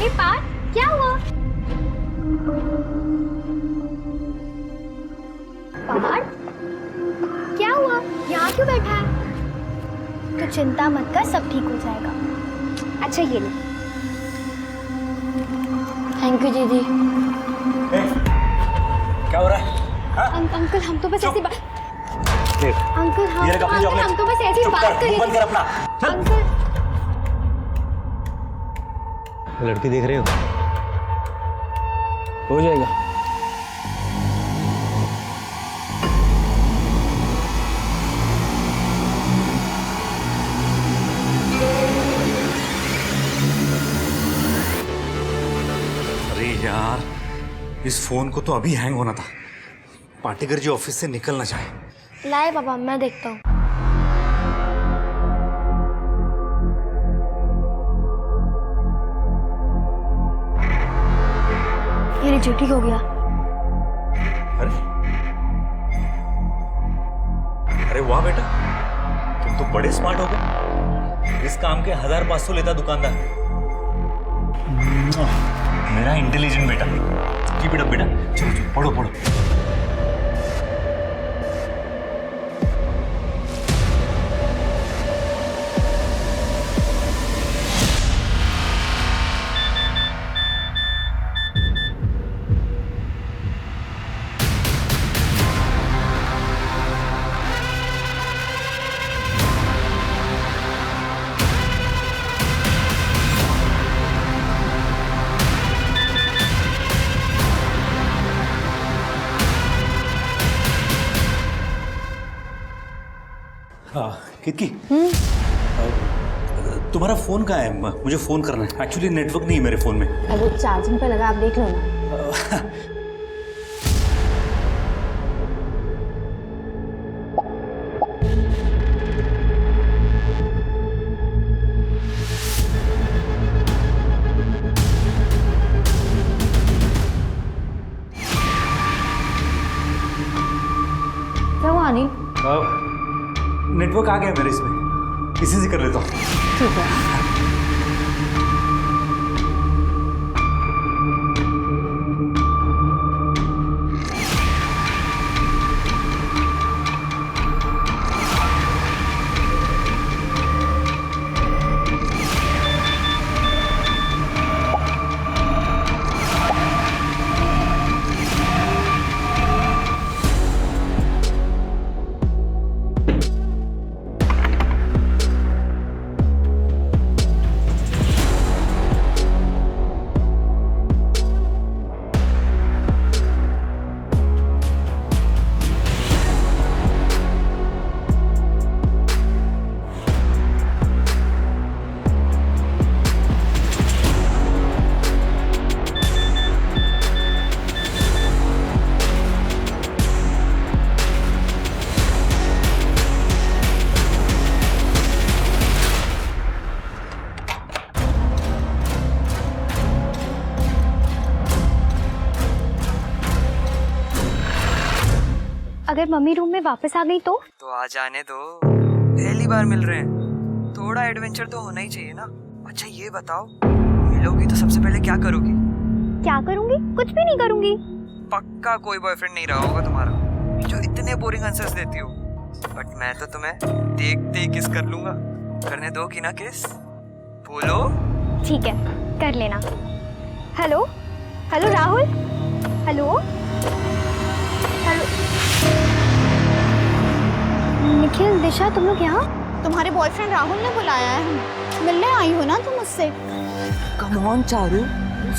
अरे पार्थ, क्या हुआ? पार्थ, क्या हुआ? यहाँ क्यों बैठा है? तो चिंता मत कर, सब ठीक हो जाएगा। अच्छा ये ले। थैंक यू दीदी। क्या हो रहा है? अंकल हम तो बस ऐसी बात। देख, अंकल हम तो बस ऐसी बात कर रहे थे। बंद कर अपना। अंकल लड़की देख रहे हो जाएगा। अरे यार, इस फोन को तो अभी हैंग होना था। पाटेकर जी ऑफिस से निकल ना जाए। लाए बाबा, मैं देखता हूँ। ये रिजेक्ट हो गया। अरे वाह बेटा, तुम तो बड़े स्मार्ट हो गए। इस काम के 1500 लेता दुकानदार। मेरा इंटेलिजेंट बेटा। कीप इट अप बेटा। चलो चलो पढ़ो पढ़ो। कितकी तुम्हारा फोन कहाँ है? मुझे फोन करना है। एक्चुअली नेटवर्क नहीं है मेरे फोन में। अरे चार्जिंग पे लगा, आप देख लो ना। क्या हुआ अनिल? नेटवर्क आ गया मेरे इसमें, इसी से कर लेता हूँ। ठीक है। अगर मम्मी रूम में वापस आ गई तो आ जाने दो, पहली बार मिल रहे हैं, थोड़ा एडवेंचर तो होना ही चाहिए ना। अच्छा ये बताओ, मिलोगी तो सबसे पहले क्या करोगी? क्या करूंगी? कुछ भी नहीं करूंगी। पक्का कोई बॉयफ्रेंड नहीं रहा होगा तुम्हारा जो इतने बोरिंग आंसर्स देती हो। बट मैं तो तुम्हें देखते ही किस कर लूंगा। करने दोगी ना किस? बोलो। ठीक है, कर लेना। Hello hello Rahul, hello hello. Nikhil, Disha, तुम लोग यहाँ? तुम्हारे बॉयफ्रेंड राहुल ने बुलाया है, मिलने आई हो ना तुम उससे? कम ऑन चारू,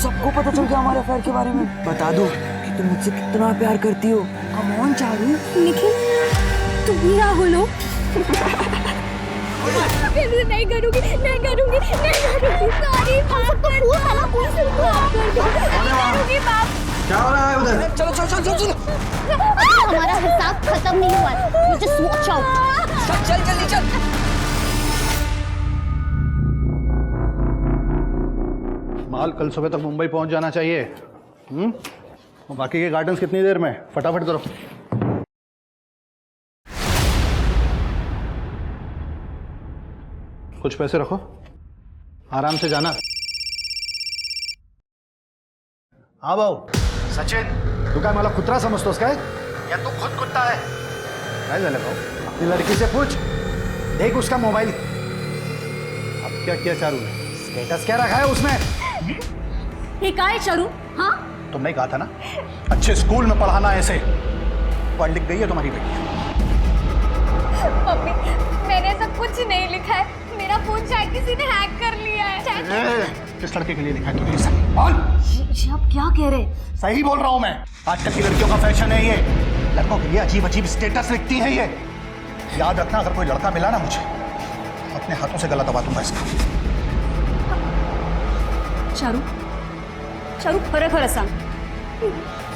सबको पता चल गया हमारे अफेयर के बारे में। बता दो कि तुम मुझसे कितना प्यार करती हो। Come on Charu. निखिल, तुम ही राहुल हो? नहीं करूंगी, नहीं करूंगी, नहीं करूंगी। सॉरी, माफ कर दो। क्या हो रहा है उधर? चलो चलो चलो चलो। हमारा हिसाब खत्म नहीं हुआ है। You just watch out. चल जल्दी चल। माल कल सुबह तक मुंबई पहुंच जाना चाहिए। और बाकी के गार्डन्स कितनी देर में? फटाफट करो। कुछ पैसे रखो, आराम से जाना। हाँ भाऊ. सचिन, तू काय मला कुत्रा समजतोस काय? या तू खुद कुत्ता है. काय झालं भाऊ? अपनी लड़की से पूछ. देख उसका मोबाइल. अब क्या किया चारू ने? स्टेटस क्या रखा है उसमें? ये का है चारू? हाँ? तुमने कहा था ना अच्छे स्कूल में पढ़ाना ऐसे. पढ़ लिख गई है तुम्हारी बेटी. मम्मी मैंने ऐसा कुछ नहीं लिखा है, मेरा फोन शायद किसी ने हैक कर लिया है। किस लड़के के लिए लिखा है तूने? सही बोल. ये आप क्या कह रहे हैं? सही बोल रहा हूं मैं. आजकल की लड़कियों का फैशन है ये. लड़कों के लिए अजीब अजीब स्टेटस लिखती हैं ये. याद रखना, अगर कोई लड़का मिला ना मुझे, अपने हाथों से गला दबा दूंगा इसका. चारू, चारू खरं खरं सांग,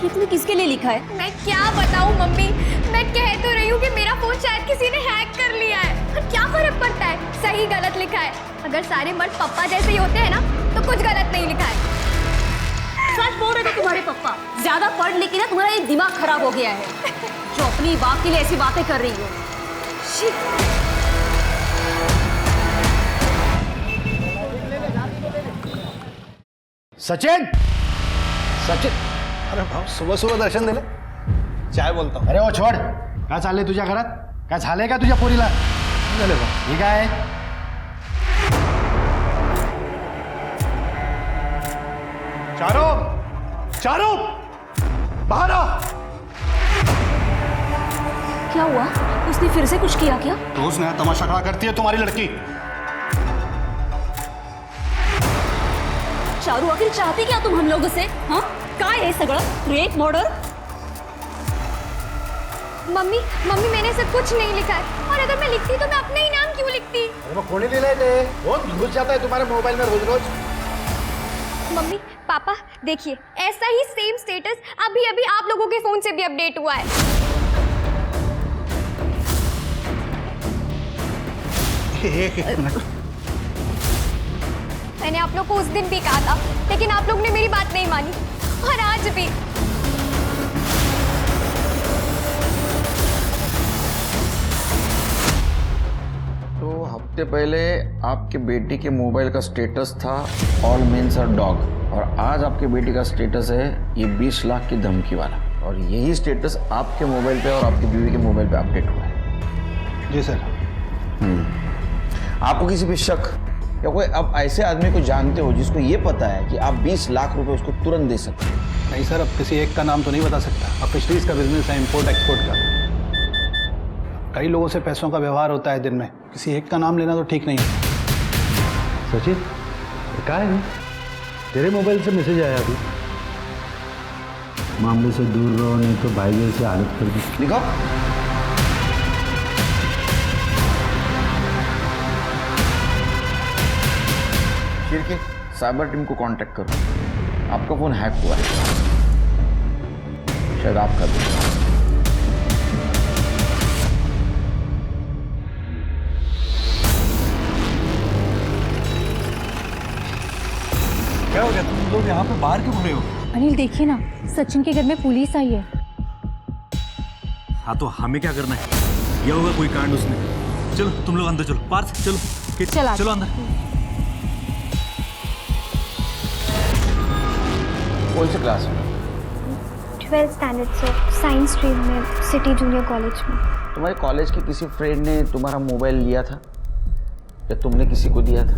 ये तुमने किसके लिए लिखा है? मैं क्या बताऊं मम्मी, मैं कह तो रही हूँ कि मेरा फोन शायद किसी ने हैक कर लिया है। और क्या फर्क पड़ता है, सही गलत लिखा है। अगर सारे मर्द पप्पा जैसे ही होते हैं ना, तो कुछ गलत नहीं लिखा है। सच बोल रहे थे तुम्हारे पप्पा. ज्यादा पढ़ लिख के ना तुम्हारा एक दिमाग खराब हो गया है, जो अपनी बाप के लिए ऐसी बातें कर रही हो. सचिन, सचिन. अरे भाऊ, सुबह सुबह दर्शन दिले. चाय बोलता हूँ. अरे ओ छोड. काय चाललंय तुझ्या घरात? काय झालंय का तुझ्या पोरीला? झाले भाऊ. हे काय? चारू, चारू, बाहर आ. क्या हुआ? उसने फिर से कुछ किया क्या? रोज नया तमाशा खड़ा करती है तुम्हारी लड़की. चारू आखिर चाहती क्या तुम हम लोगों से? हाँ, काय आहे सगळं? Rape, murder? मम्मी मम्मी मैंने ऐसा कुछ नहीं लिखा है, और अगर मैं लिखती तो मैं अपना ही नाम क्यों लिखती? अरे मग कोणी लिहिलंय ते? कौन घुस जाता है तुम्हारे मोबाइल में रोज रोज? मम्मी पापा देखिए, ऐसा ही सेम स्टेटस अभी अभी आप लोगों के फोन से भी अपडेट हुआ है। एक मिनट. मैंने आप लोग को उस दिन भी कहा था, लेकिन आप लोग ने मेरी बात नहीं मानी, और आज भी। तो हफ्ते पहले आपके बेटी के मोबाइल का स्टेटस था ऑल मेन्स आर डॉग, और आज आपके बेटी का स्टेटस है ये 20 लाख की धमकी वाला, और यही स्टेटस आपके मोबाइल पे और आपकी बीवी के मोबाइल पे अपडेट हुआ है. जी सर. आपको किसी पे शक या कोई अब ऐसे आदमी को जानते हो जिसको ये पता है कि आप 20 लाख रुपए उसको तुरंत दे सकते हैं? नहीं सर, अब किसी एक का नाम तो नहीं बता सकता. अब फिशरीज का बिजनेस है, इंपोर्ट एक्सपोर्ट का. कई लोगों से पैसों का व्यवहार होता है दिन में. किसी एक का नाम लेना तो ठीक नहीं है. सचिन, काय है? तेरे मोबाइल से मैसेज आया अभी. मामले से दूर रहो नहीं तो भाई जैसे हालत कर दी. लिखो. फिर साइबर टीम को कांटेक्ट करो. आपका फोन हैक हुआ है, शायद आपका भी. क्या हो गया? तुम लोग यहाँ पे बाहर क्यों घूम रहे हो? अनिल देखिए ना, सचिन के घर में पुलिस आई है. हाँ तो हमें क्या करना है? ये होगा कोई कांड उसने. चलो तुम लोग अंदर चलो. पार्थ चलो. चला. चलो अंदर. कौन से क्लास में? 12th स्टैंडर्ड से, साइंस स्ट्रीम में, सिटी जूनियर कॉलेज में। तुम्हारे कॉलेज के किसी फ्रेंड ने तुम्हारा मोबाइल लिया था या तुमने किसी को दिया था?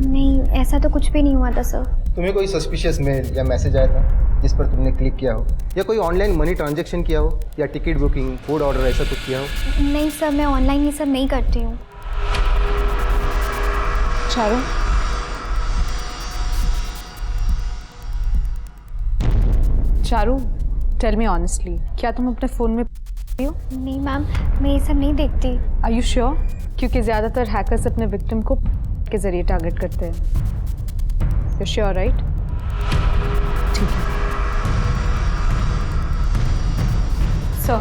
नहीं, ऐसा तो कुछ भी नहीं हुआ था सर। तुम्हें कोई सस्पिशियस मेल या मैसेज आया था जिस पर तुमने क्लिक किया हो, या कोई ऑनलाइन मनी ट्रांजैक्शन किया हो, या टिकट बुकिंग, फूड ऑर्डर ऐसा कुछ किया हो? नहीं सर, मैं ऑनलाइन ये सब नहीं करती हूँ। Charu, Charu, tell me honestly, क्या तुम अपने फ़ोन में हो? नहीं मैम, मैं ये सब नहीं देखती। Are you sure? क्योंकि ज़्यादातर हैकर्स अपने विक्टिम को के ज़रिए टारगेट करते हैं। You sure right? ठीक है सर।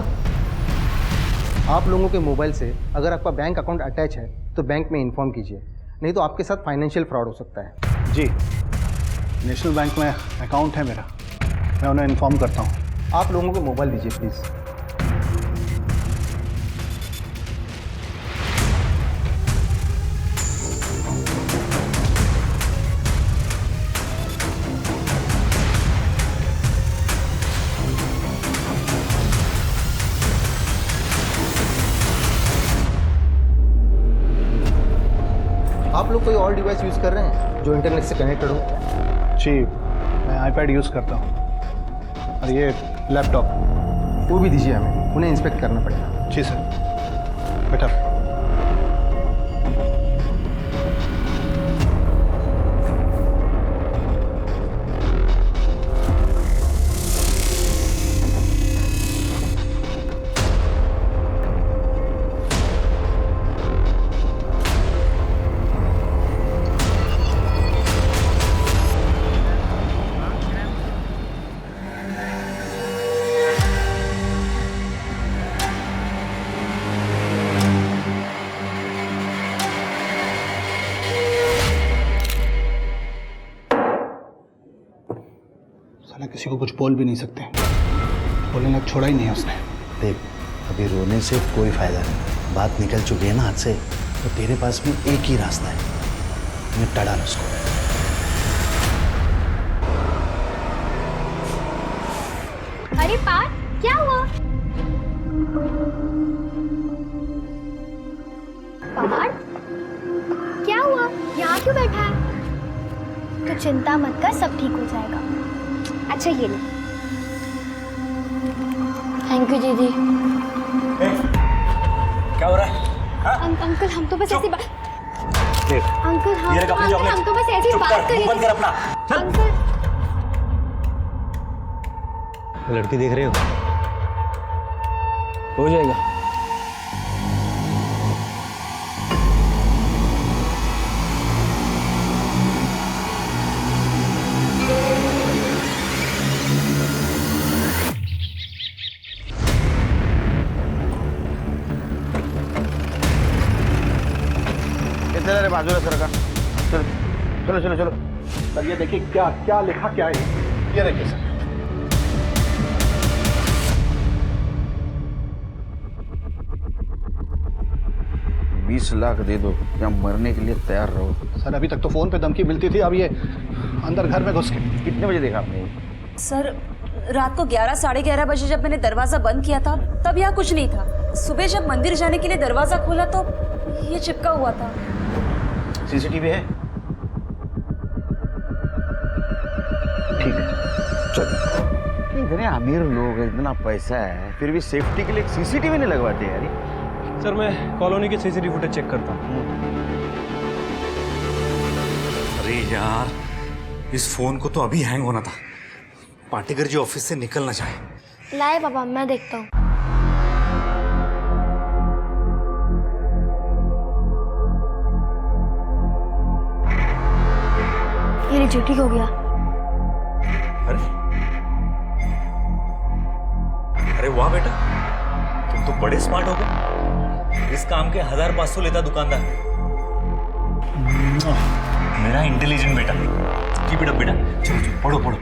आप लोगों के मोबाइल से अगर आपका बैंक अकाउंट अटैच है तो बैंक में इन्फॉर्म कीजिए, नहीं तो आपके साथ फाइनेंशियल फ्रॉड हो सकता है। जी, नेशनल बैंक में अकाउंट है मेरा, मैं उन्हें इन्फॉर्म करता हूँ। आप लोगों को मोबाइल दीजिए प्लीज़। आप लोग कोई और डिवाइस यूज़ कर रहे हैं जो इंटरनेट से कनेक्टेड हो? जी, मैं आईपैड यूज़ करता हूँ और ये लैपटॉप। वो भी दीजिए हमें, उन्हें इंस्पेक्ट करना पड़ेगा। जी सर, बेटा। साला किसी को कुछ बोल भी नहीं सकते, बोलने लायक छोड़ा ही नहीं है उसने। देख, अभी रोने से कोई फायदा नहीं, बात निकल चुकी है ना हाथ से। तो तेरे पास भी एक ही रास्ता है, निपटा डाल उसको। अरे पार्थ, क्या हुआ? पार्थ, क्या हुआ? यहाँ क्यों बैठा है? तो चिंता मत कर, सब ठीक हो जाएगा। अच्छा ये ले। थैंक यू दीदी। क्या हो रहा है? अंकल हम तो बस ऐसी बात। देख, अंकल हम तो बस ऐसी बात कर रहे थे। बंद कर अपना। अंकल लड़की देख रहे हो जाएगा। रे बाजूला सरका। चलो चलो चलो चलो। सर ये देखिए क्या क्या लिखा क्या है, ये देखिए सर। $20 लाख दे दो या मरने के लिए तैयार रहो। सर अभी तक तो फोन पे धमकी मिलती थी, अब ये अंदर घर में घुस के। कितने बजे देखा आपने? सर रात को 11 साढ़े 11 बजे जब मैंने दरवाजा बंद किया था तब यहाँ कुछ नहीं था। सुबह जब मंदिर जाने के लिए दरवाजा खोला तो ये चिपका हुआ था। सीसीटीवी है? ठीक है चलो। इतने अमीर लोग हैं, इतना पैसा है, फिर भी सेफ्टी के लिए सीसीटीवी नहीं लगवाते यार। सर मैं कॉलोनी के सीसीटीवी फुटेज चेक करता हूँ। अरे यार, इस फोन को तो अभी हैंग होना था। पाटेकर जी ऑफिस से निकल ना जाए। लाए बाबा, मैं देखता हूँ। ये रिजेक्ट हो गया। अरे वाह बेटा, तुम तो बड़े स्मार्ट हो गए। इस काम के 1500 लेता दुकानदार। मेरा इंटेलिजेंट बेटा। कीप इट अप बेटा। चलो चलो पढ़ो पढ़ो।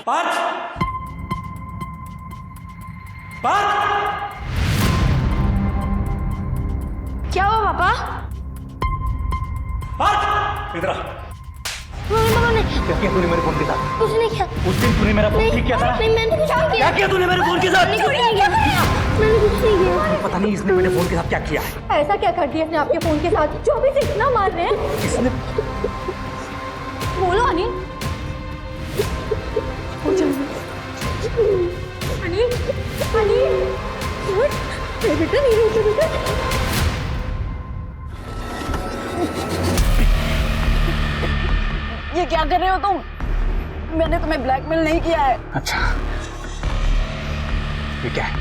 पार्थ, पार्थ, क्या हुआ पापा? पार्थ, इधर आ। पापा ने क्या किया तूने मेरे फोन के साथ? कुछ नहीं किया। उस दिन तूने मेरा फोन ठीक किया था ना? नहीं, मैंने कुछ नहीं किया। क्या किया तूने मेरे फोन के साथ? मैंने कुछ नहीं किया। मैंने कुछ नहीं किया। पता नहीं इसने मेरे फोन के साथ क्या किया है। ऐसा क्या कर दिया इसने आपके फोन के साथ जो अभी से इतना मार रहे हैं? इसने बोलो अनिल। अनिल अनिल बेटा नहीं रोते बेटा। ये क्या कर रहे हो तुम? मैंने तुम्हें ब्लैकमेल नहीं किया है। अच्छा, ये क्या है?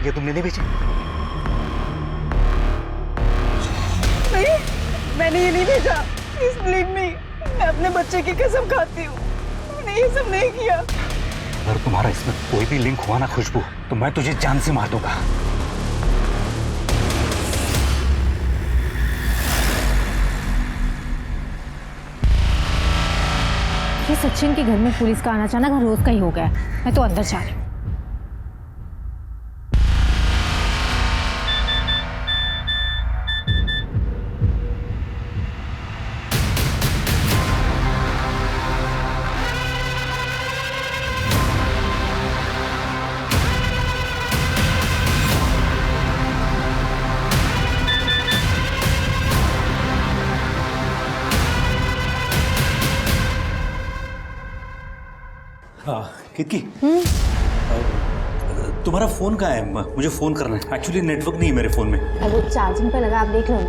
ये तुमने नहीं बेची? नहीं, मैंने ये नहीं भेजा। प्लीज बिलीव मी, मैं अपने बच्चे की कसम खाती हूँ, मैंने ये सब नहीं किया। अगर तुम्हारा इसमें कोई भी लिंक हुआ ना खुशबू, तो मैं तुझे जान से मार दूंगा। ये सचिन के घर में पुलिस का आना जाना रोज का ही हो गया। मैं तो अंदर जा रही हूँ। कितकी तुम्हारा फ़ोन कहाँ है? मुझे फ़ोन करना है। एक्चुअली नेटवर्क नहीं है मेरे फ़ोन में। अरे चार्जिंग पे लगा, आप देख लो ना।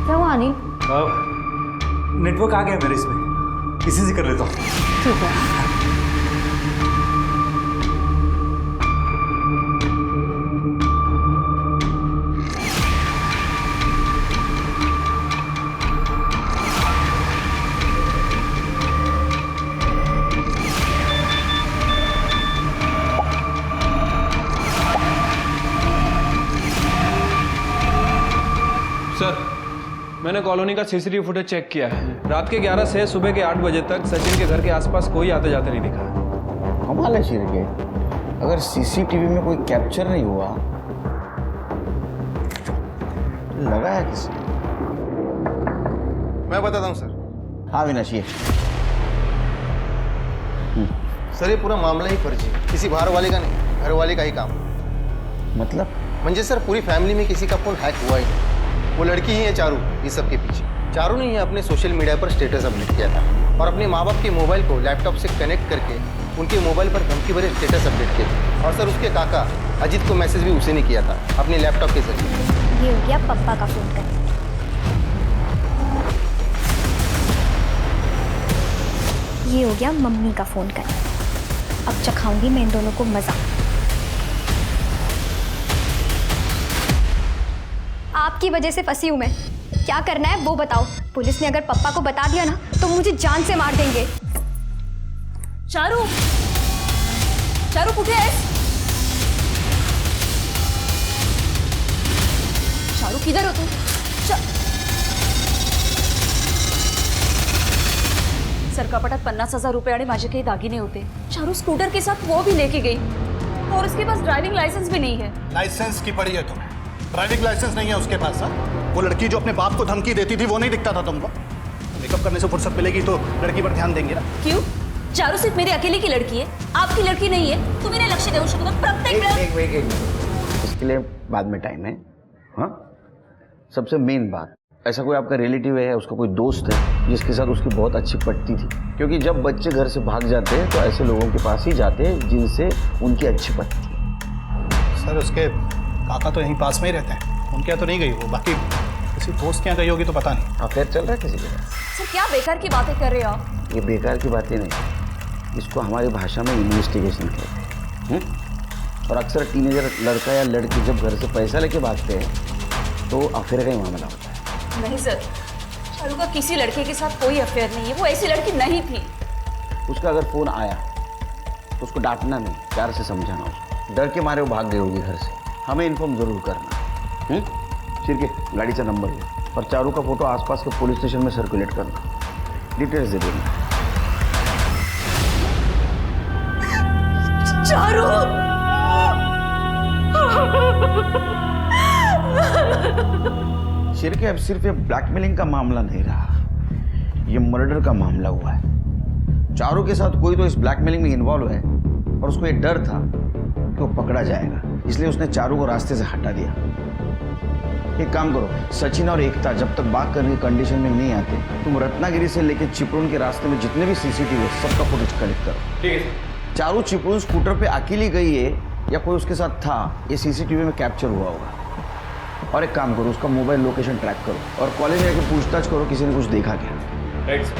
क्या हुआ अनिल? नेटवर्क आ गया मेरे इसमें, इसी से कर लेता हूँ। ठीक है। सर, मैंने कॉलोनी का सीसीटीवी फुटेज चेक किया है। रात के 11 से सुबह के 8 बजे तक सचिन के घर के आसपास कोई आते जाते नहीं दिखा। कमाल है शिर के, अगर सीसीटीवी में कोई कैप्चर नहीं हुआ तो लगा है किसी। मैं बताता हूँ सर। हाँ विनाश, ये सर ये पूरा मामला ही फर्जी है, किसी बाहर वाले का नहीं, घर वाले का ही काम। मतलब म्हणजे सर पूरी फैमिली में किसी का फोन हैक हुआ ही नहीं। वो लड़की ही है चारू इस सब के पीछे। चारू ने ही अपने सोशल मीडिया पर स्टेटस अपडेट किया था और अपने माँ बाप के मोबाइल को लैपटॉप से कनेक्ट करके उनके मोबाइल पर धमकी भरे स्टेटस अपडेट किए थे। और सर उसके काका अजीत को मैसेज भी उसी ने किया था अपने लैपटॉप के जरिए। ये हो गया पप्पा का फोन कर। ये हो गया मम्मी का फोन कर। अब चखाऊंगी मैं इन दोनों को मजा। आपकी वजह से फंसी हूं मैं। क्या करना है वो बताओ। पुलिस ने अगर पप्पा को बता दिया ना तो मुझे जान से मार देंगे। चारू, चारू कुठे आहेस? चारू किधर हो तू? सर कपाटात 50,000 रुपये आणि माझे काही दागिने होते। चारू स्कूटर के साथ वो भी लेके गई और उसके पास ड्राइविंग लाइसेंस भी नहीं है। लाइसेंस की पड़ी है तुम्हें? ड्राइविंग लाइसेंस नहीं है उसके पास? वो लड़की जो अपने बाप को धमकी देती थी वो नहीं दिखता था तुमको? मेकअप करने से फुर्सत मिलेगी तो लड़की पर ध्यान देंगे ना। क्यों? चारू सिर्फ मेरी अकेले की लड़की है, आपकी लड़की नहीं है। तुम्ही नाही लक्ष देऊ शकत प्रत्येक वेळेस? इसके लिए बाद में टाइम है। हाँ, सबसे मेन बात, ऐसा कोई आपका रिलेटिव है, उसका कोई दोस्त है जिसके साथ उसकी बहुत अच्छी पटती थी? क्योंकि जब बच्चे घर से भाग जाते हैं तो ऐसे लोगों के पास ही जाते हैं जिनसे उनकी अच्छी पटती है। सर उसके काका तो यहीं पास में ही रहते हैं, उनके यहाँ तो नहीं गई वो, बाकी किसी दोस्त के यहाँ गई होगी तो पता नहीं। अफेयर चल रहा है किसी के साथ? सर क्या बेकार की बातें कर रहे हो आप? ये बेकार की बातें नहीं, इसको हमारी भाषा में इन्वेस्टिगेशन कहते हैं। और अक्सर टीनेजर लड़का या लड़की जब घर से पैसा लेके भागते हैं तो अफेयर का ही मामला होता है। नहीं सर, चारू का किसी लड़के के साथ कोई अफेयर नहीं है। वो ऐसी लड़की नहीं थी। उसका अगर फ़ोन आया तो उसको डांटना नहीं, प्यार से समझाना उसको। डर के मारे वो भाग गई होगी घर से, हमें इन्फॉर्म जरूर करना। शिरके, गाड़ीचा नंबर ले और चारू का फोटो आसपास के पुलिस स्टेशन में सर्कुलेट करना, डिटेल्स दे देना। चारू! शिरके, अब सिर्फ ये ब्लैकमेलिंग का मामला नहीं रहा, ये मर्डर का मामला हुआ है। चारू के साथ कोई तो इस ब्लैकमेलिंग में इन्वॉल्व है और उसको ये डर था कि वो पकड़ा जाएगा, इसलिए उसने चारू को रास्ते से हटा दिया। एक काम करो, सचिन और एकता जब तक बात करने की कंडीशन में नहीं आते, तुम रत्नागिरी से लेकर चिपळूण के रास्ते में जितने भी सीसीटीवी है सबका फुटेज कलेक्ट करो। ठीक है। चारू चिपळूण स्कूटर पे अकेली गई है या कोई उसके साथ था, ये सीसीटीवी में कैप्चर हुआ होगा। और एक काम करो, उसका मोबाइल लोकेशन ट्रैक करो और कॉलेज में जाकर पूछताछ करो किसी ने कुछ देखा क्या। Right sir.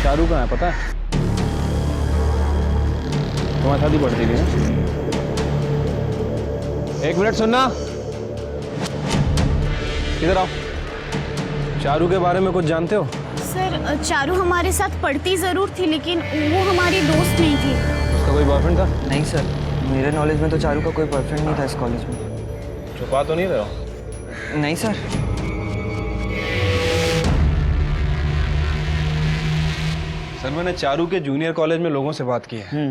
चारू कहाँ है पता है? तुम्हारे साथ ही पढ़ती थी ना? एक मिनट सुनना, इधर आओ। चारू के बारे में कुछ जानते हो? सर चारू हमारे साथ पढ़ती जरूर थी लेकिन वो हमारी दोस्त नहीं थी। उसका कोई बॉयफ्रेंड था? नहीं सर, मेरे नॉलेज में तो चारू का कोई बॉयफ्रेंड नहीं था इस कॉलेज में। छुपा तो नहीं रहे हो? नहीं सर। सर मैंने चारू के जूनियर कॉलेज में लोगों से बात की है।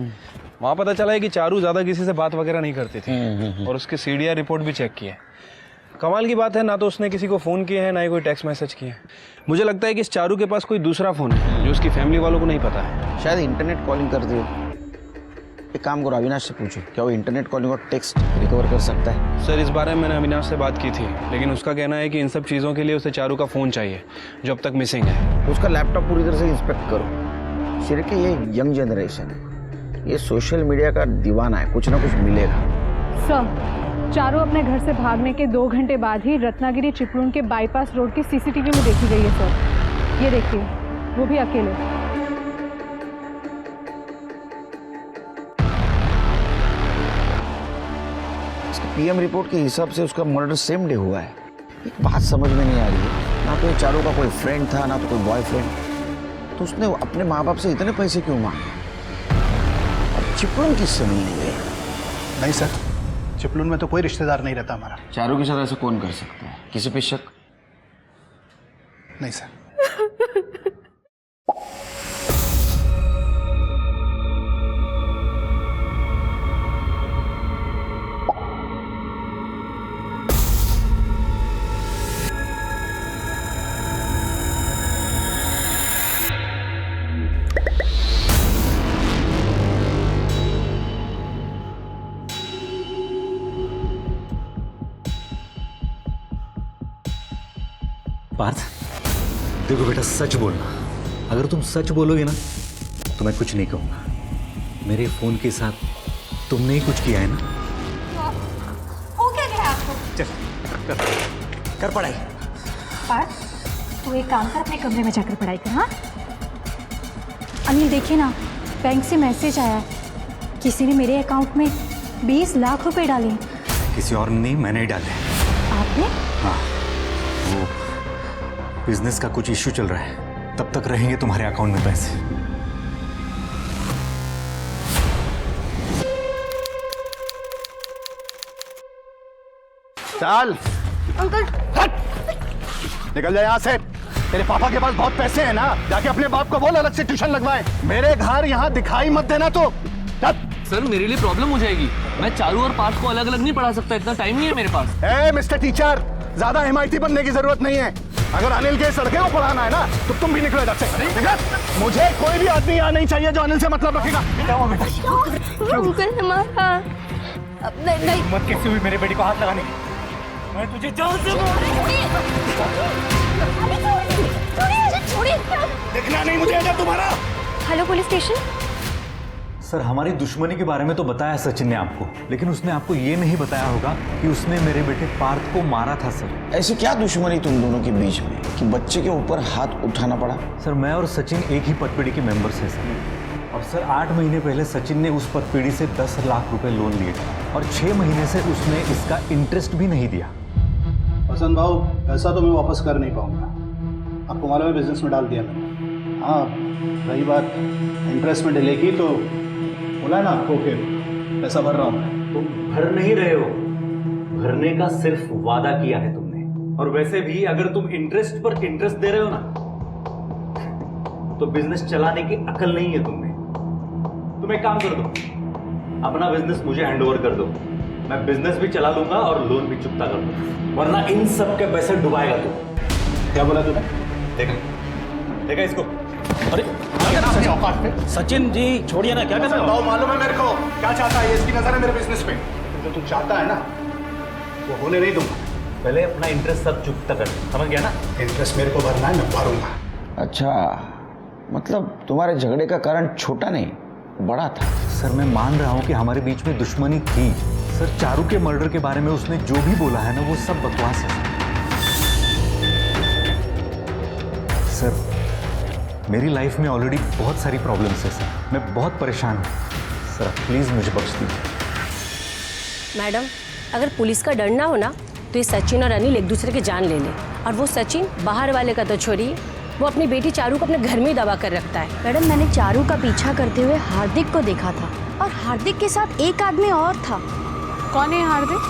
वहाँ पता चला है कि चारू ज़्यादा किसी से बात वगैरह नहीं करती थी और उसके CDR रिपोर्ट भी चेक की है। कमाल की बात है, ना तो उसने किसी को फ़ोन किया है ना ही कोई टेक्स्ट मैसेज किया है। मुझे लगता है कि इस चारू के पास कोई दूसरा फ़ोन है जो उसकी फैमिली वालों को नहीं पता है। शायद इंटरनेट कॉलिंग करती हो। एक काम करो, अविनाश से पूछो क्या वो इंटरनेट कॉलिंग और टेक्स्ट रिकवर कर सकता है। सर, इस बारे में मैंने अविनाश से बात की थी, लेकिन उसका कहना है कि इन सब चीज़ों के लिए उसे चारू का फ़ोन चाहिए जो अब तक मिसिंग है। उसका लैपटॉप पूरी तरह से इंस्पेक्ट करो। सिर्फ कि ये यंग जनरेशन है, ये सोशल मीडिया का दीवाना है, कुछ ना कुछ मिलेगा। सर, चारू अपने घर से भागने के 2 घंटे बाद ही रत्नागिरी चिपळूण के बाईपास रोड की CCTV में देखी गई है सर। ये देखिए, वो भी अकेले। PM रिपोर्ट के हिसाब से उसका मर्डर सेम डे हुआ है। एक बात समझ में नहीं आ रही है, ना तो ये चारू का कोई फ्रेंड था ना तो कोई बॉयफ्रेंड, तो उसने अपने माँ बाप से इतने पैसे क्यों मांगे? और चिपळूण किससे मिलने गए? नहीं सर, चिपळूण में तो कोई रिश्तेदार नहीं रहता हमारा। चारू के साथ ऐसा कौन कर सकता है? किसी पे शक? नहीं सर। पार्थ, देखो बेटा, सच बोलना। अगर तुम सच बोलोगे ना तो मैं कुछ नहीं कहूँगा। मेरे फ़ोन के साथ तुमने ही कुछ किया है ना? हो क्या गया आपको? चल कर पढ़ाई। पार्थ, तू एक काम कर, अपने कमरे में जाकर पढ़ाई कर। हाँ अनिल, देखिए ना, बैंक से मैसेज आया है, किसी ने मेरे अकाउंट में 20 लाख रुपए डाले। किसी और ने नहीं, मैंने ही डाले। आपने? हाँ, वो बिजनेस का कुछ इश्यू चल रहा है, तब तक रहेंगे तुम्हारे अकाउंट में पैसे। चल अंकल, निकल जाए यहाँ से। तेरे पापा के पास बहुत पैसे हैं ना, जाके अपने बाप को बोल अलग से ट्यूशन लगवाए। मेरे घर यहाँ दिखाई मत देना तो। सर, मेरे लिए प्रॉब्लम हो जाएगी। मैं चारू और पार्थ को अलग अलग नहीं पढ़ा सकता, इतना टाइम नहीं है मेरे पास। ए मिस्टर टीचर, ज्यादा हिमायती बनने की जरूरत नहीं है। अगर अनिल के सड़के को पढ़ाना है ना तो तुम भी निकलो इधर से। मुझे कोई भी आदमी यहाँ नहीं चाहिए जो अनिल से मतलब रखेगा। अंकल हमारा नहीं। मत कैसे हुई मेरे बेटी को हाथ लगाने की? मैं तुझे जान से देखना नहीं मुझे इधर तुम्हारा। Hello police station. सर, हमारी दुश्मनी के बारे में तो बताया सचिन ने आपको, लेकिन उसने आपको ये नहीं बताया होगा कि उसने मेरे बेटे पार्थ को मारा था। सर, ऐसी क्या दुश्मनी तुम दोनों के बीच में कि बच्चे के ऊपर हाथ उठाना पड़ा? सर, मैं और सचिन एक ही पदपीढ़ी के मेंबर्स हैं सर। और सर, 8 महीने पहले सचिन ने उस पदपीढ़ी से 10 लाख रुपए लोन लिए और 6 महीने से उसने इसका इंटरेस्ट भी नहीं दिया। हसन भाऊ, पैसा तो मैं वापस कर नहीं पाऊंगा, आपको मालूम है बिजनेस में डाल दिया मैंने। हाँ, रही बात इंटरेस्ट में डिले की, तो बोला है ना आपको कि पैसा भर रहा हूँ मैं। तुम भर नहीं रहे हो, भरने का सिर्फ वादा किया है तुमने। और वैसे भी अगर तुम इंटरेस्ट पर इंटरेस्ट दे रहे हो ना तो बिजनेस चलाने की अकल नहीं है तुम्हें। तुम एक काम कर दो, अपना बिजनेस मुझे हैंडओवर कर दो, मैं बिजनेस भी चला लूंगा और लोन भी चुकता कर दूंगा, वरना इन सब के पैसे डुबाएगा तू। क्या बोला तूने? देखा इसको? अरे सचिन जी छोड़िए ना, क्या कर रहे हो? भाऊ, मालूम है मेरे को क्या चाहता है, इसकी नजर है मेरे बिजनेस पे। जो तू चाहता है ना वो होने नहीं दूंगा। पहले अपना इंटरेस्ट सब चुकता कर, समझ गया ना? इंटरेस्ट मेरे को भरना है, मैं भरूंगा। अच्छा, मतलब तुम्हारे झगड़े का कारण छोटा नहीं बड़ा था। सर, मैं मान रहा हूँ कि हमारे बीच में दुश्मनी थी। सर, चारू के मर्डर के बारे में उसने जो भी बोला है ना वो सब बकवास है। सर, मेरी लाइफ में ऑलरेडी बहुत सारी प्रॉब्लम्स है सर, मैं बहुत परेशान हूँ। सर, प्लीज़ मुझे बख्श दीजिए। मैडम, अगर पुलिस का डर ना हो ना तो ये सचिन और अनिल एक दूसरे की जान ले लें। और वो सचिन बाहर वाले का तो छोड़िए, वो अपनी बेटी चारू को अपने घर में ही दबा कर रखता है। मैडम, मैंने चारू का पीछा करते हुए हार्दिक को देखा था, और हार्दिक के साथ एक आदमी और था। कौन है हार्दिक?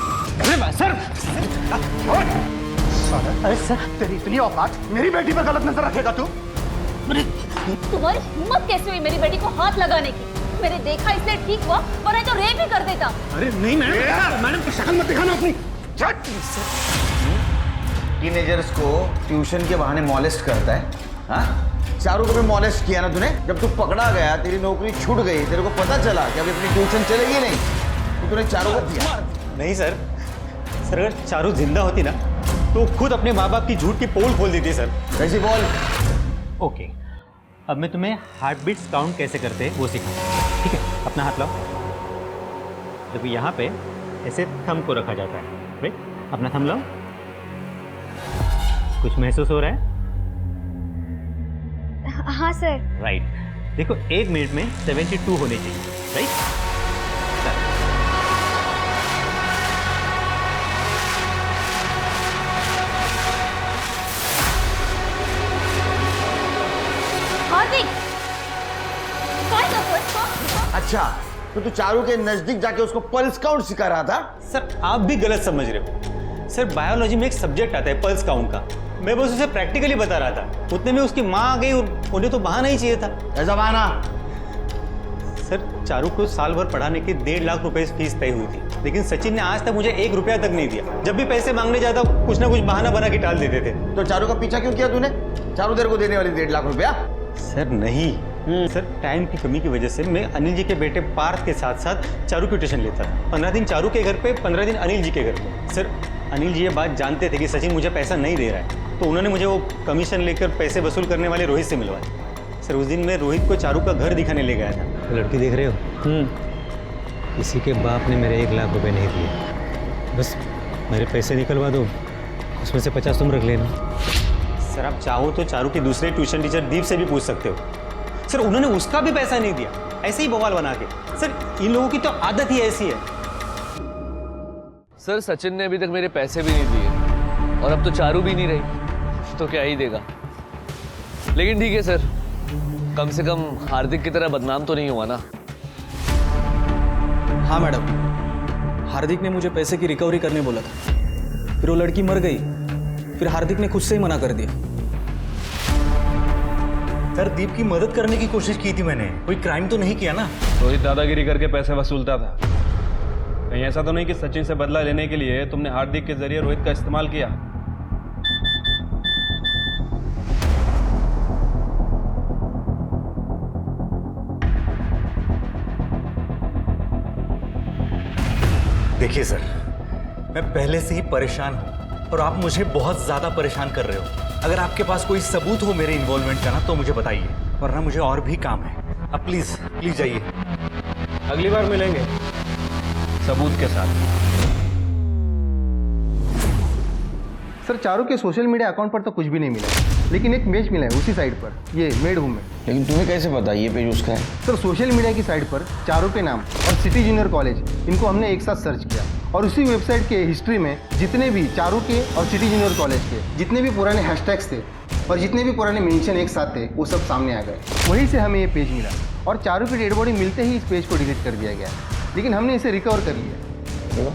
अरे सर, तेरी इतनी औकात, मेरी बेटी पर गलत नजर रखेगा तू? तुम्हारी हिम्मत कैसे हुई मेरी बेटी को हाथ लगाने की? मैंने देखा इसलिए ठीक हुआ, वरना तो रेप ही कर देता। अरे नहीं मैडम, मैडम की शक्ल मत दिखाना अपनी। टीनेजर्स को ट्यूशन के बहाने मॉलेस्ट करता है। हाँ, चारू को भी मॉलेस्ट किया ना तूने। जब तू पकड़ा गया, तेरी नौकरी छूट गई, तेरे को पता चला कि अभी अपनी ट्यूशन चलेगी नहीं, तो तूने चारू को दिया। नहीं सर, अगर चारू जिंदा होती ना तो खुद अपने माँ बाप की झूठ की पोल खोल देती सर। कैसी बोल? ओके, अब मैं तुम्हें हार्ट बीट्स काउंट कैसे करते हैं वो सिखाऊंगा, ठीक है? अपना हाथ लाओ। देखो यहाँ पे ऐसे थंब को रखा जाता है, राइट? अपना थंब लाओ। कुछ महसूस हो रहा है? हाँ सर। राइट। देखो 1 मिनट में 72 होने चाहिए, राइट? हार्दिक, काय करतोय इसको? अच्छा, तो तू चारू के नजदीक जाके उसको पल्स काउंट सिखा रहा था? सर आप भी गलत समझ रहे हो। सर बायोलॉजी में एक सब्जेक्ट आता है पल्स काउंट का, मैं बस उसे प्रैक्टिकली बता रहा था। उतने में उसकी माँ आ गई और उन्हें तो बहाना ही चाहिए था। ऐसा बहाना? सर चारू को साल भर पढ़ाने की 1.5 लाख रुपए फीस तय हुई थी, लेकिन सचिन ने आज तक मुझे 1 रुपया तक नहीं दिया। जब भी पैसे मांगने जाता कुछ ना कुछ बहाना बना के टाल देते थे। तो चारू का पीछा क्यों किया तूने? चारू तेरे को देने वाली 1.5 लाख रुपया? सर नहीं, सर टाइम की कमी की वजह से मैं अनिल जी के बेटे पार्थ के साथ साथ चारू की ट्यूशन लेता था। 15 दिन चारू के घर पे, 15 दिन अनिल जी के घर पे। सर अनिल जी ये बात जानते थे कि सचिन मुझे पैसा नहीं दे रहा है, तो उन्होंने मुझे वो कमीशन लेकर पैसे वसूल करने वाले रोहित से मिलवाया। सर उस दिन मैं रोहित को चारू का घर दिखाने ले गया था। लड़की देख रहे हो? किसी के बाप ने मेरे 1 लाख रुपए नहीं दिए। बस मेरे पैसे निकलवा दो, उसमें से 50 तुम रख लेना। सर आप चाहो तो चारू के दूसरे ट्यूशन टीचर दीप से भी पूछ सकते हो। सर उन्होंने उसका भी पैसा नहीं दिया, ऐसे ही बवाल बना के। सर इन लोगों की तो आदत ही ऐसी है। सर सचिन ने अभी तक मेरे पैसे भी नहीं दिए और अब तो चारू भी नहीं रही, तो क्या ही देगा। लेकिन ठीक है सर, कम से कम हार्दिक की तरह बदनाम तो नहीं हुआ ना। हाँ मैडम, हार्दिक ने मुझे पैसे की रिकवरी करने बोला था, फिर वो लड़की मर गई, फिर हार्दिक ने खुद से ही मना कर दिया। सर दीप की मदद करने की कोशिश की थी मैंने, कोई क्राइम तो नहीं किया ना। रोहित दादागिरी करके पैसे वसूलता था। कहीं ऐसा तो नहीं कि सचिन से बदला लेने के लिए तुमने हार्दिक के जरिए रोहित का इस्तेमाल किया? देखिए सर, मैं पहले से ही परेशान हूं और आप मुझे बहुत ज्यादा परेशान कर रहे हो। अगर आपके पास कोई सबूत हो मेरे इन्वॉल्वमेंट का ना तो मुझे बताइए, वरना मुझे और भी काम है। अब प्लीज प्लीज जाइए। अगली बार मिलेंगे सबूत के साथ। सर चारू के सोशल मीडिया अकाउंट पर तो कुछ भी नहीं मिला, लेकिन एक पेज मिला है उसी साइट पर, ये मेड होम में। लेकिन तुम्हें कैसे पता ये पेज उसका है? सर सोशल मीडिया की साइट पर चारू के नाम और सिटी जूनियर कॉलेज, इनको हमने एक साथ सर्च किया और उसी वेबसाइट के हिस्ट्री में जितने भी चारू के और सिटी जूनियर कॉलेज के जितने भी पुराने हैशटैग्स थे और जितने भी पुराने मेंशन एक साथ थे वो सब सामने आ गए। वहीं से हमें ये पेज मिला और चारू की डेड बॉडी मिलते ही इस पेज को डिलीट कर दिया गया, लेकिन हमने इसे रिकवर कर लिया।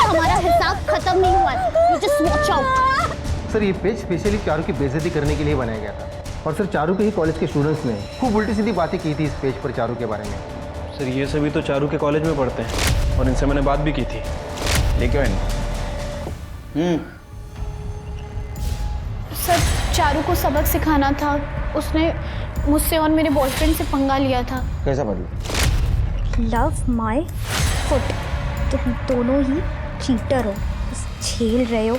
हमारा हिसाब खत्म नहीं हुआ है, you just watch out। Sir ये पेज स्पेशली चारू की बेइज्जती करने के लिए बनाया गया था और सर चारू के ही कॉलेज के स्टूडेंट्स ने खूब उल्टी सीधी बातें की थी इस पेज पर चारू के बारे में। सर ये सभी तो चारू के कॉलेज में पढ़ते हैं और इनसे मैंने बात भी की थी। लेकिन सर चारू को सबक सिखाना था, उसने मुझसे और मेरे बॉयफ्रेंड से पंगा लिया था। कैसा बदला? लव माय फुट, तुम दोनों ही चीटर हो, बस झेल रहे हो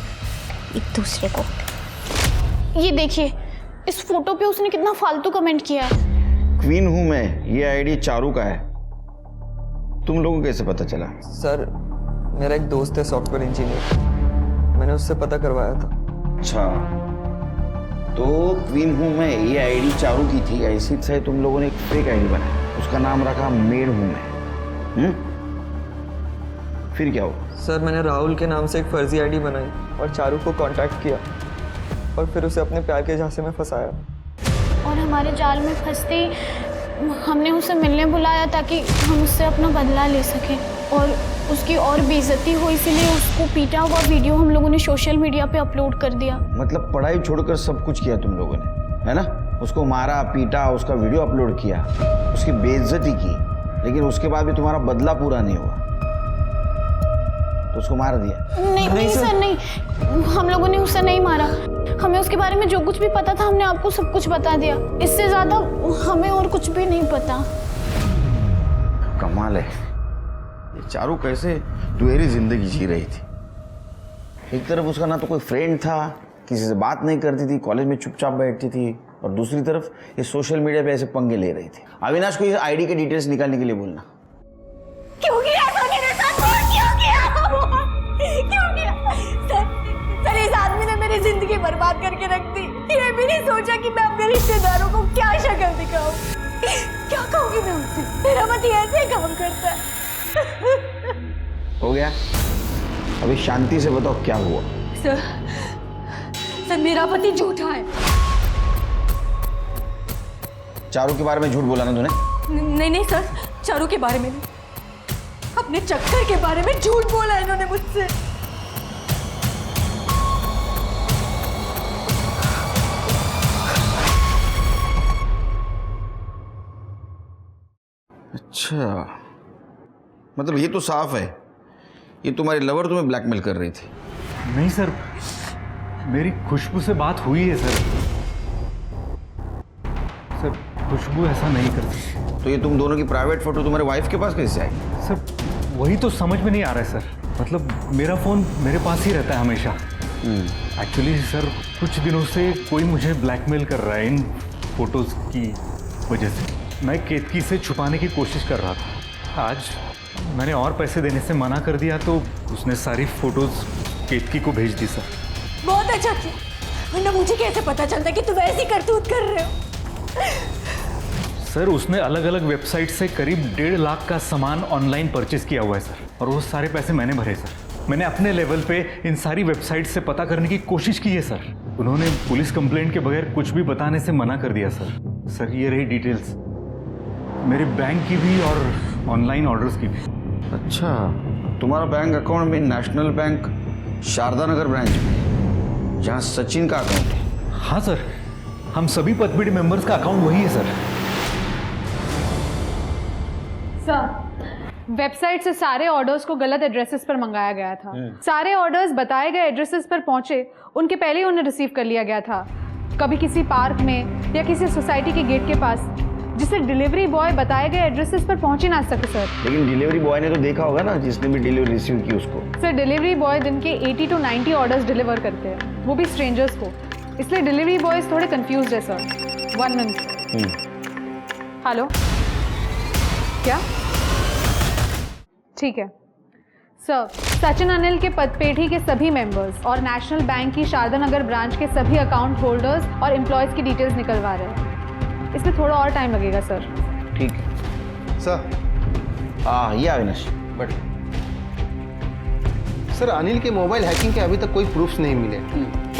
एक दूसरे को। ये देखिए इस फोटो पे उसने कितना फालतू कमेंट किया है। क्वीन हूं मैं, ये आईडी चारू का है। तुम लोगों को कैसे पता चला? सर मेरा एक दोस्त है सॉफ्टवेयर इंजीनियर, मैंने उससे पता करवाया था। अच्छा, तो क्वीन हूं मैं ये आईडी चारू की थी, ऐसी से तुम लोगों ने एक फेक आईडी बनाई, उसका नाम रखा मेड हूं मैं। फिर क्या हुआ? सर मैंने राहुल के नाम से एक फर्जी आईडी बनाई और चारू को कांटेक्ट किया और फिर उसे अपने प्यार के झांसे में फंसाया। और हमारे जाल में फंसते ही हमने उसे मिलने बुलाया ताकि हम उससे अपना बदला ले सकें और उसकी और बेइज्जती हो, इसीलिए उसको पीटा हुआ वीडियो हम लोगों ने सोशल मीडिया पे अपलोड कर दिया। मतलब पढ़ाई छोड़कर सब कुछ किया तुम लोगों ने, है ना? उसको मारा पीटा, उसका वीडियो अपलोड किया, उसकी बेइज्जती की, लेकिन उसके बाद भी तुम्हारा बदला पूरा नहीं हुआ तो उसको मार दिया। नहीं सर नहीं, हम लोगों ने उसे नहीं मारा। हमें उसके बारे में जो कुछ भी पता था हमने आपको सब कुछ बता दिया। इससे ज्यादा हमें और कुछ भी नहीं पता। कमाल है, ये चारू कैसे दुहेरी जिंदगी जी रही थी। एक तरफ उसका ना तो कोई फ्रेंड था, किसी से बात नहीं करती थी, कॉलेज में चुपचाप बैठती थी, और दूसरी तरफ ये सोशल मीडिया पे ऐसे पंगे ले रही थी। अविनाश को ये आईडी के डिटेल्स निकालने के लिए बोलना। क्यों किया ऐसा मेरे साथ? क्यों किया? क्यों किया? सर इस आदमी ने मेरी जिंदगी बर्बाद करके रख दी। ये भी नहीं सोचा कि मैं अपने रिश्तेदारों को क्या शक्ल दिखाऊं। क्या कहूंगी मैं उनसे? मेरा पति ऐसे काम करता है। हो गया, अभी शांति से बताओ क्या हुआ। सर मेरा पति झूठा है। चारू के बारे में झूठ बोला ना तूने? नहीं सर, चारू के बारे में नहीं, अपने चक्कर के बारे में झूठ बोला इन्होंने मुझसे। अच्छा, मतलब ये तो साफ है, ये तुम्हारी लवर तुम्हें ब्लैकमेल कर रही थी। नहीं सर, मेरी खुशबू से बात हुई है सर। सर खुशबू ऐसा नहीं करती। तो ये तुम दोनों की प्राइवेट फोटो तुम्हारे वाइफ के पास कैसे आई? सर वही तो समझ में नहीं आ रहा है सर। मतलब मेरा फ़ोन मेरे पास ही रहता है हमेशा। एक्चुअली सर कुछ दिनों से कोई मुझे ब्लैकमेल कर रहा है इन फोटोज़ की वजह से। मैं केतकी से छुपाने की कोशिश कर रहा था। आज मैंने और पैसे देने से मना कर दिया तो उसने सारी फोटोज़ केतकी को भेज दी सर। बहुत अच्छा किया, वरना मुझे कैसे पता चलता कि तुम ऐसी करतूत कर रहे हो। सर उसने अलग अलग वेबसाइट से करीब 1.5 लाख का सामान ऑनलाइन परचेज किया हुआ है सर, और वो सारे पैसे मैंने भरे सर। मैंने अपने लेवल पे इन सारी वेबसाइट से पता करने की कोशिश की है सर। उन्होंने पुलिस कंप्लेंट के बगैर कुछ भी बताने से मना कर दिया सर। सर ये रही डिटेल्स, मेरे बैंक की भी और ऑनलाइन ऑर्डर्स की भी। अच्छा, तुम्हारा बैंक अकाउंट में नेशनल बैंक शारदा नगर ब्रांच में, जहाँ सचिन का अकाउंट है। हाँ सर, हम सभी पतबीडी मेंबर्स का अकाउंट वही है सर। सर वेबसाइट से सारे ऑर्डर्स को गलत एड्रेसेस पर मंगाया गया था। सारे ऑर्डर्स बताए गए एड्रेसेस पर पहुंचे उनके पहले ही उन्हें रिसीव कर लिया गया था, कभी किसी पार्क में या किसी सोसाइटी के गेट के पास, जिससे डिलीवरी बॉय बताए गए एड्रेसेस पर पहुंच ही ना सके सर। लेकिन डिलीवरी बॉय ने तो देखा होगा ना, जिसने भी डिलीवरी रिसीव की उसको। सर डिलीवरी बॉय दिन के 80 to 90 ऑर्डर्स डिलीवर करते हैं, वो भी स्ट्रेंजर्स को, इसलिए डिलीवरी बॉयज थोड़े कंफ्यूज्ड है सर। 1 मिनट। हेलो, क्या? ठीक है सर, सचिन अनिल के पतपेढ़ी के सभी मेंबर्स और नेशनल बैंक की शारदा नगर ब्रांच के सभी अकाउंट होल्डर्स और एम्प्लॉयज़ की डिटेल्स निकलवा रहे हैं। इसमें थोड़ा और टाइम लगेगा सर। ठीक है सर। हाँ, ये अविनाश बट सर अनिल के मोबाइल हैकिंग के अभी तक कोई प्रूफ्स नहीं मिले,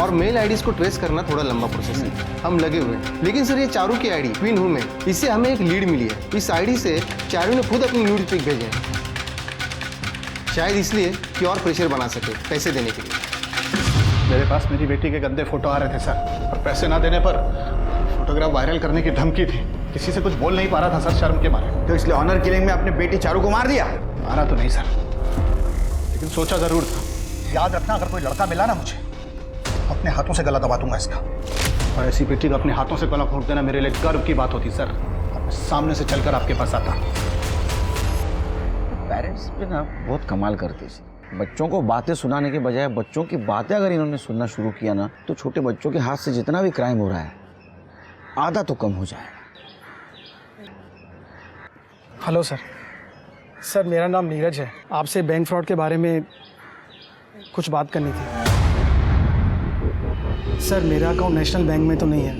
और मेल आईडीज को ट्रेस करना थोड़ा लंबा प्रोसेस है। हम लगे हुए हैं, लेकिन सर ये चारू की आईडी क्वीन हूँ मैं, इससे हमें एक लीड मिली है। इस आईडी से चारू ने खुद अपनी न्यूड पिक भेजे हैं, शायद इसलिए कि और प्रेशर बना सके पैसे देने के लिए। मेरे पास मेरी बेटी के गंदे फोटो आ रहे थे सर, और पैसे ना देने पर फोटोग्राफ वायरल करने की धमकी थी। किसी से कुछ बोल नहीं पा रहा था सर, शर्म के मारे। तो इसलिए ऑनर किलिंग में अपने बेटी चारू को मार दिया? मारा तो नहीं सर, लेकिन सोचा जरूर था। याद रखना, अगर कोई लड़का मिला ना मुझे, अपने हाथों से गला दबा दूंगा इसका। और ऐसी बेटी का अपने हाथों से गला घोंट देना मेरे लिए गर्व की बात होती सर। अब सामने से चलकर आपके पास आता। पेरेंट्स पे ना बहुत कमाल करते हैं। बच्चों को बातें सुनाने के बजाय बच्चों की बातें अगर इन्होंने सुनना शुरू किया ना, तो छोटे बच्चों के हाथ से जितना भी क्राइम हो रहा है आधा तो कम हो जाएगा। Hello sir. सर मेरा नाम नीरज है, आपसे बैंक फ्रॉड के बारे में कुछ बात करनी थी। सर मेरा अकाउंट नेशनल बैंक में तो नहीं है,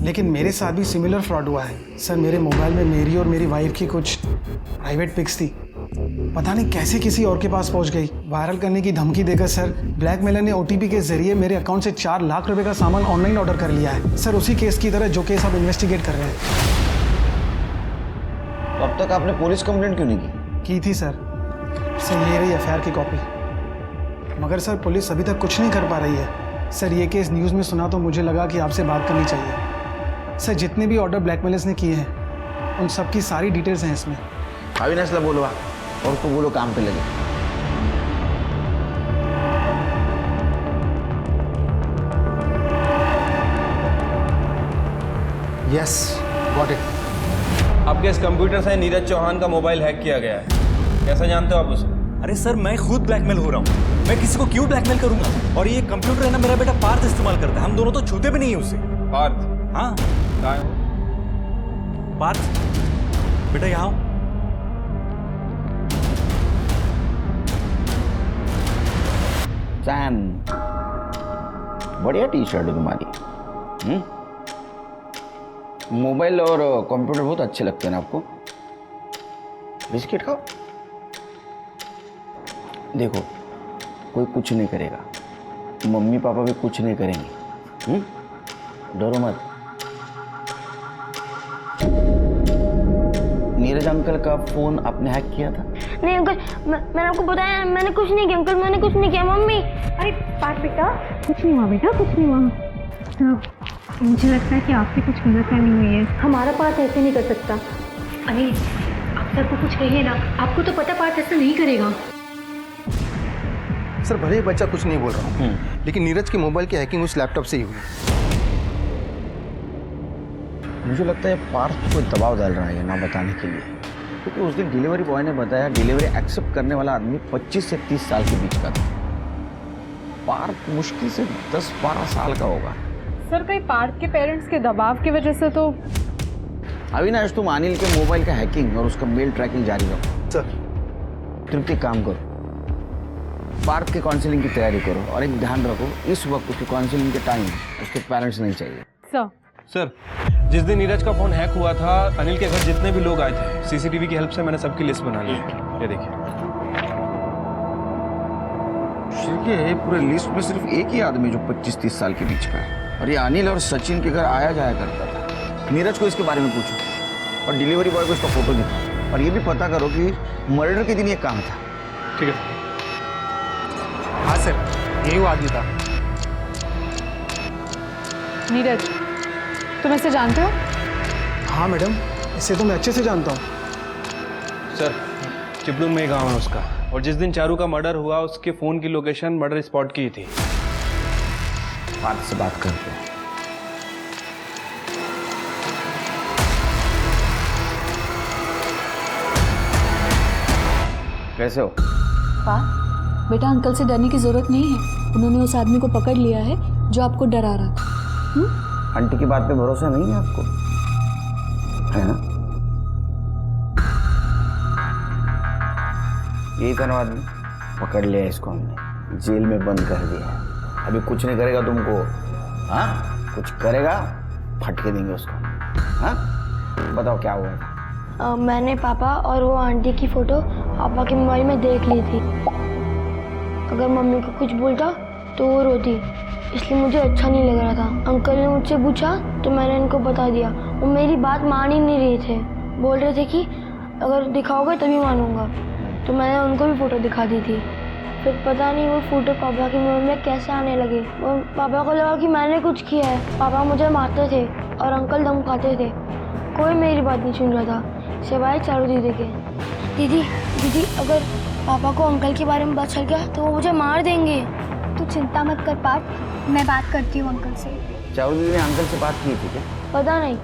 लेकिन मेरे साथ भी सिमिलर फ्रॉड हुआ है। सर मेरे मोबाइल में मेरी और मेरी वाइफ की कुछ प्राइवेट पिक्स थी, पता नहीं कैसे किसी और के पास पहुंच गई। वायरल करने की धमकी देकर सर ब्लैकमेलर ने OTP के जरिए मेरे अकाउंट से 4 लाख रुपए का सामान ऑनलाइन ऑर्डर कर लिया है सर, उसी केस की तरह जो केस आप इन्वेस्टिगेट कर रहे हैं। तो अब तक आपने पुलिस कंप्लेंट क्यों नहीं की थी सर? ये रही FIR की कॉपी, मगर सर पुलिस अभी तक कुछ नहीं कर पा रही है। सर ये केस न्यूज़ में सुना तो मुझे लगा कि आपसे बात करनी चाहिए। सर जितने भी ऑर्डर ब्लैकमेलर्स ने किए हैं उन सब की सारी डिटेल्स हैं इसमें। अविनाश ला बोलो और उसको बोलो काम पे लगे। Yes got it. आपके इस कंप्यूटर से नीरज चौहान का मोबाइल हैक किया गया है। कैसा जानते हो आप उसे? अरे सर, मैं खुद ब्लैकमेल हो रहा हूँ। मैं किसी को क्यों ब्लैकमेल करूंगा? और ये कंप्यूटर है ना, मेरा बेटा पार्थ इस्तेमाल करता है। हम दोनों तो छूते भी नहीं है उसे। पार्थ? हाँ। कहाँ है? पार्थ बेटा यहाँ आओ। सैम, बढ़िया टी शर्ट है तुम्हारी। मोबाइल और कंप्यूटर बहुत अच्छे लगते हैं ना आपको। बिस्किट खाओ। देखो, कोई कुछ नहीं करेगा, मम्मी पापा भी कुछ नहीं करेंगे। डरो मत। नीरज अंकल का फोन आपने हैक किया था? नहीं अंकल, मैंने आपको बताया, मैंने कुछ नहीं किया अंकल, मैंने कुछ नहीं किया। मम्मी। अरे पार्थ बेटा, कुछ नहीं हुआ बेटा, कुछ नहीं हुआ। तो मुझे लगता है कि आपसे कुछ गलतफहमी हुई है। हमारा पार्थ ऐसे नहीं कर सकता। अनिल, आप सर को कुछ कहिए ना, आपको तो पता पार्थ ऐसा नहीं करेगा। सर भले ही बच्चा कुछ नहीं बोल रहा हूँ, लेकिन नीरज के मोबाइल की हैकिंग उस लैपटॉप से ही हुई। मुझे लगता है पार्थ को दबाव डाल रहा है ये ना बताने के लिए, क्योंकि उस दिन डिलीवरी बॉय ने बताया डिलीवरी एक्सेप्ट करने वाला आदमी 25 से 30 साल के बीच का था। पार्थ मुश्किल से 10-12 साल का होगा। सर कहीं पार्थ के पेरेंट्स के दबाव की वजह से तो। अविनाश, तुम अनिल के मोबाइल का हैकिंग और उसका मेल ट्रैकिंग जारी रखो। सर। तृप्ति, काम करो, पार्थ के काउंसलिंग की तैयारी करो और एक ध्यान रखो, इस वक्त उसकी काउंसलिंग के टाइम उसके पेरेंट्स नहीं चाहिए। सर, जिस दिन नीरज का फोन हैक हुआ था, अनिल के घर जितने भी लोग आए थे, सीसीटीवी की हेल्प से मैंने सबकी लिस्ट बना ली है। ये देखिए। ये पूरे लिस्ट में सिर्फ एक ही आदमी जो 25-30 साल के बीच का है, और ये अनिल और सचिन के घर आया जाया करता था। नीरज को इसके बारे में पूछो और डिलीवरी बॉय को इसका फोटो दिखाओ, और ये भी पता करो कि मर्डर के दिन ये कहाँ था। ठीक है। हाँ सर, यही वो आदमी था। नीरज, तुम इसे जानते हो? हाँ मैडम, इसे तो मैं अच्छे से जानता हूँ। सर, चिपलून में ही गाँव है उसका, और जिस दिन चारू का मर्डर हुआ उसके फ़ोन की लोकेशन मर्डर स्पॉट की थी। पार्थ से बात करते हैं। कैसे हो? बेटा, अंकल से डरने की जरूरत नहीं है। उन्होंने उस आदमी को पकड़ लिया है जो आपको डरा रहा था। आंटी की बात पे भरोसा नहीं है आपको, है ना? यही था ना आदमी, पकड़ लिया इसको हमने, जेल में बंद कर दिया है। अभी कुछ नहीं करेगा तुमको। हाँ, कुछ करेगा फटके देंगे उसको। हाँ, बताओ क्या हुआ? मैंने पापा और वो आंटी की फोटो पापा के मोबाइल में देख ली थी। अगर मम्मी को कुछ बोलता तो वो रोती, इसलिए मुझे अच्छा नहीं लग रहा था। अंकल ने मुझसे पूछा तो मैंने इनको बता दिया। वो मेरी बात मान ही नहीं रहे थे, बोल रहे थे कि अगर दिखाओगे तभी मानूंगा। तो मैंने उनको भी फ़ोटो दिखा दी थी। फिर पता नहीं वो फ़ोटो पापा के मोबाइल में कैसे आने लगे। वो पापा को लगा कि मैंने कुछ किया है। पापा मुझे मारते थे और अंकल धमकाते थे। कोई मेरी बात नहीं सुन रहा था सिवाय चारू दीदी के। दीदी अगर पापा को अंकल के बारे में पता चल गया तो वो मुझे मार देंगे। तू चिंता मत कर पार्थ, मैं बात करती हूँ अंकल से। चारू दीदी ने अंकल से बात की थी क्या? पता नहीं।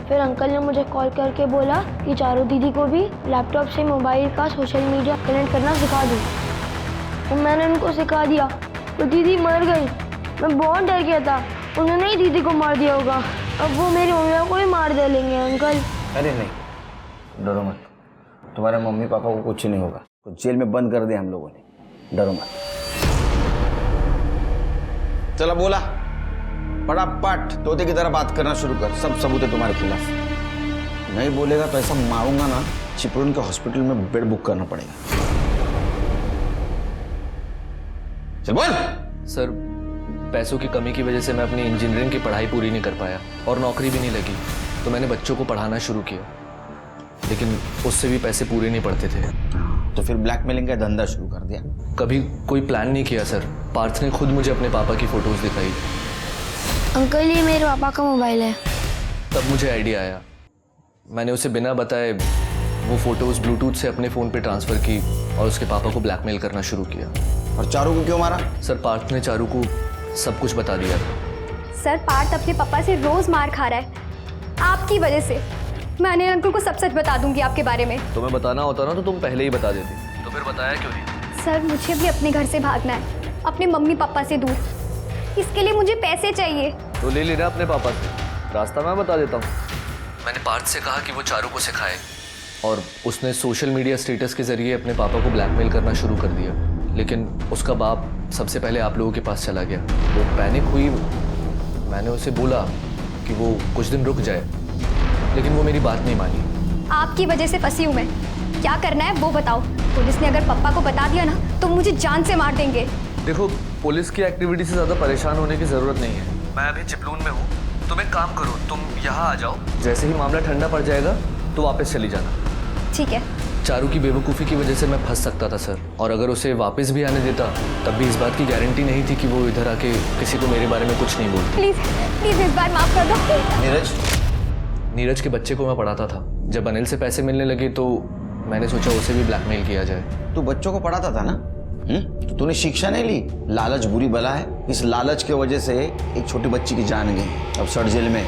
फिर अंकल ने मुझे कॉल करके बोला कि चारू दीदी को भी लैपटॉप से मोबाइल का सोशल मीडिया कनेक्ट करना सिखा दूँ। तो मैंने उनको सिखा दिया तो दीदी मर गई। मैं बहुत डर गया था, उन्होंने ही दीदी को मार दिया होगा। अब वो मेरी मम्मी को ही मार डालेंगे अंकल। अरे नहीं, डरो मत, तुम्हारे मम्मी पापा को कुछ नहीं होगा। तो जेल में बंद कर दिया हम लोगों ने, डरो मत। चला बोला, फटाफट तोते की तरह बात करना शुरू कर। सब सबूत है तुम्हारे खिलाफ। नहीं बोलेगा तो ऐसा मारूंगा ना, चिपळूण के हॉस्पिटल में बेड बुक करना पड़ेगा। चल बोल। सर, पैसों की कमी की वजह से मैं अपनी इंजीनियरिंग की पढ़ाई पूरी नहीं कर पाया और नौकरी भी नहीं लगी। तो मैंने बच्चों को पढ़ाना शुरू किया, लेकिन उससे भी पैसे पूरे नहीं पड़ते थे। तो फिर ब्लैकमेलिंग का धंधा शुरू कर दिया? कभी कोई प्लान नहीं किया सर। पार्थ ने खुद मुझे अपने पापा की फोटोज दिखाई। अंकल ये मेरे पापा का मोबाइल है। तब मुझे आइडिया आया। मैंने उसे बिना बताए वो फोटोज ब्लूटूथ से अपने फ़ोन पे ट्रांसफ़र की और उसके पापा को ब्लैकमेल करना शुरू किया। और चारू को क्यों मारा? सर पार्थ ने चारू को सब कुछ बता दिया था। सर पार्थ अपने पापा से रोज मार खा रहा है आपकी वजह से। मैं अनिल अंकल को सब सच बता दूंगी आपके बारे में। तुम्हें बताना होता ना तो तुम पहले ही बता देती, तो फिर बताया क्यों नहीं? सर मुझे भी अपने घर से भागना है, अपने मम्मी पापा से दूर। इसके लिए मुझे पैसे चाहिए। तो ले लेना अपने पापा से, रास्ता मैं बता देता हूँ। मैंने पार्थ से कहा कि वो चारू को सिखाए और उसने सोशल मीडिया स्टेटस के ज़रिए अपने पापा को ब्लैकमेल करना शुरू कर दिया। लेकिन उसका बाप सबसे पहले आप लोगों के पास चला गया। वो पैनिक हुई। मैंने उसे बोला कि वो कुछ दिन रुक जाए, लेकिन वो मेरी बात नहीं मानी। आपकी वजह से फंसी हूँ मैं। क्या करना है वो बताओ। पुलिस ने अगर पापा को बता दिया ना तो मुझे जान से मार देंगे। देखो, पुलिस की एक्टिविटी से ज़्यादा परेशान होने की ज़रूरत नहीं है। मैं अभी चिपलून में हूँ। तुम एक काम करो, तुम यहाँ आ जाओ। जैसे ही मामला ठंडा पड़ जाएगा तो वापस चली जाना। ठीक है। चारू की बेवकूफ़ी की वजह से मैं फंस सकता था सर, और अगर उसे वापस भी आने देता तब भी इस बात की गारंटी नहीं थी कि वो इधर आके किसी को मेरे बारे में कुछ नहीं बोलती। प्लीज प्लीज इस बार माफ कर दो। नीरज के बच्चे को मैं पढ़ाता था। जब अनिल से पैसे मिलने लगे तो मैंने सोचा उसे भी ब्लैकमेल किया जाए। तू बच्चों को पढ़ाता था ना? तो तूने शिक्षा नहीं ली? लालच बुरी बला है। इस लालच की वजह से एक छोटी बच्ची की जान गई। अब सड़ जेल में